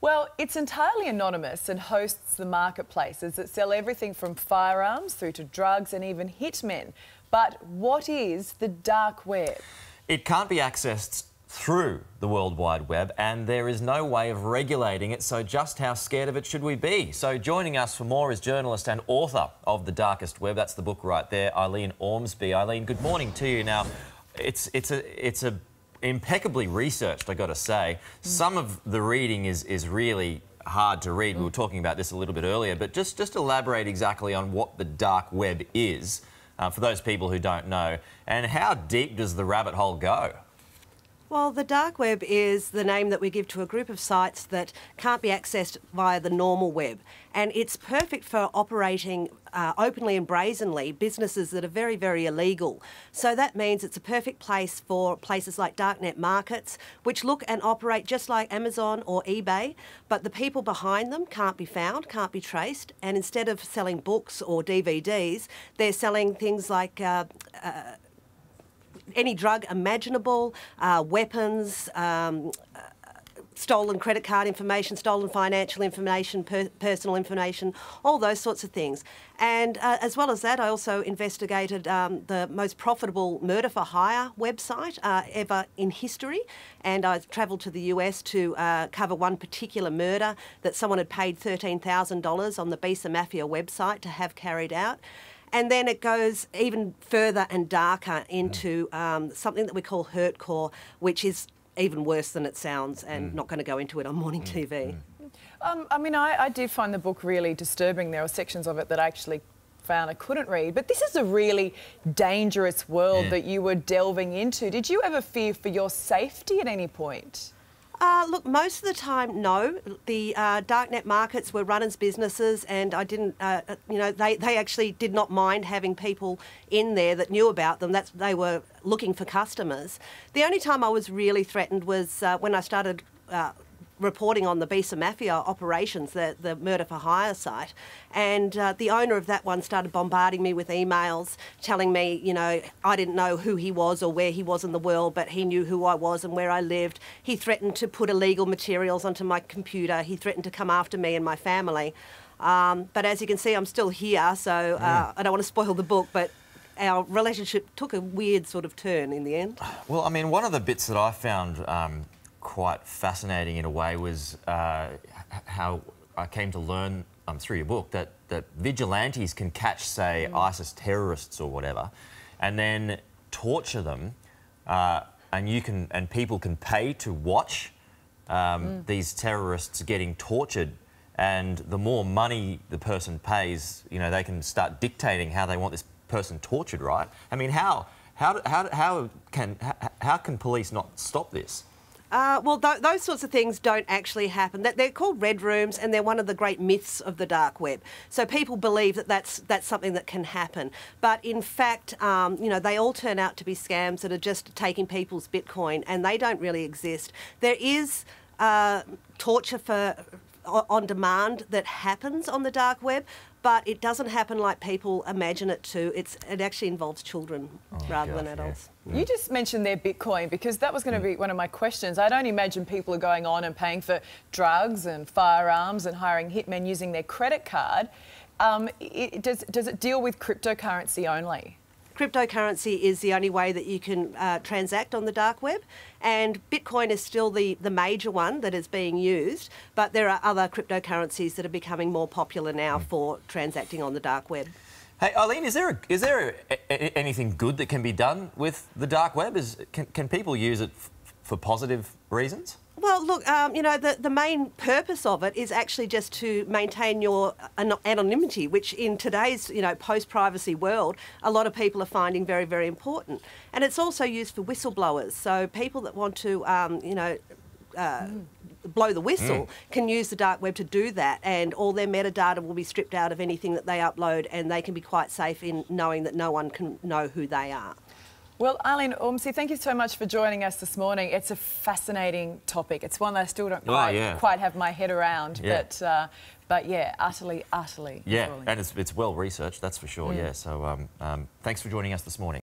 Well, it's entirely anonymous and hosts the marketplaces that sell everything from firearms through to drugs and even hitmen. But what is the dark web? It can't be accessed through the World Wide Web, and there is no way of regulating it, so just how scared of it should we be? So joining us for more is journalist and author of The Darkest Web, that's the book right there, Eileen Ormsby. Eileen, good morning to you. Now, it's a impeccably researched, I got to say. Some of the reading is really hard to read. We were talking about this a little bit earlier, but just elaborate exactly on what the dark web is for those people who don't know, and how deep does the rabbit hole go? Well, the dark web is the name that we give to a group of sites that can't be accessed via the normal web. And it's perfect for operating openly and brazenly businesses that are very, very illegal. So that means it's a perfect place for places like darknet markets, which look and operate just like Amazon or eBay, but the people behind them can't be found, can't be traced. And instead of selling books or DVDs, they're selling things like any drug imaginable, weapons, stolen credit card information, stolen financial information, personal information, all those sorts of things. And as well as that, I also investigated the most profitable murder for hire website ever in history. And I travelled to the US to cover one particular murder that someone had paid $13,000 on the Bisa Mafia website to have carried out. And then it goes even further and darker into something that we call hurtcore, which is even worse than it sounds, and not going to go into it on morning TV. I mean, I did find the book really disturbing. There were sections of it that I actually found I couldn't read. But this is a really dangerous world that you were delving into. Did you ever fear for your safety at any point? Look, most of the time, no. The darknet markets were run as businesses, and I didn't, you know, they actually did not mind having people in there that knew about them. They were looking for customers. The only time I was really threatened was when I started reporting on the Bisa Mafia operations, the murder for hire site, and the owner of that one started bombarding me with emails telling me, you know, I didn't know who he was or where he was in the world, but he knew who I was and where I lived. He threatened to put illegal materials onto my computer. He threatened to come after me and my family. But as you can see, I'm still here, so I don't want to spoil the book, but our relationship took a weird sort of turn in the end. Well, I mean, one of the bits that I found quite fascinating in a way was how I came to learn through your book that vigilantes can catch, say, ISIS terrorists or whatever, and then torture them, and people can pay to watch these terrorists getting tortured. And the more money the person pays, you know, they can start dictating how they want this person tortured, right? I mean, how can police not stop this? Well, those sorts of things don't actually happen. They're called red rooms, and they're one of the great myths of the dark web. So people believe that that's something that can happen. But in fact, you know, they all turn out to be scams that are just taking people's Bitcoin, and they don't really exist. There is torture on demand that happens on the dark web, but it doesn't happen like people imagine it to. It actually involves children rather than adults. Yeah. You just mentioned their Bitcoin, because that was going to be one of my questions. I don't imagine people are going on and paying for drugs and firearms and hiring hitmen using their credit card. Does it deal with cryptocurrency only? Cryptocurrency is the only way that you can transact on the dark web, and Bitcoin is still the major one that is being used, but there are other cryptocurrencies that are becoming more popular now for transacting on the dark web. Hey, Eileen, is there anything good that can be done with the dark web? Can people use it for positive reasons? Well, look, you know, the main purpose of it is actually just to maintain your anonymity, which in today's, you know, post-privacy world, a lot of people are finding very, very important. And it's also used for whistleblowers. So people that want to, you know, blow the whistle can use the dark web to do that, and all their metadata will be stripped out of anything that they upload, and they can be quite safe in knowing that no one can know who they are. Well, Eileen Ormsby, thank you so much for joining us this morning. It's a fascinating topic. It's one that I still don't quite have my head around, but yeah, utterly. Yeah, and it's well researched, that's for sure. Yeah, so thanks for joining us this morning.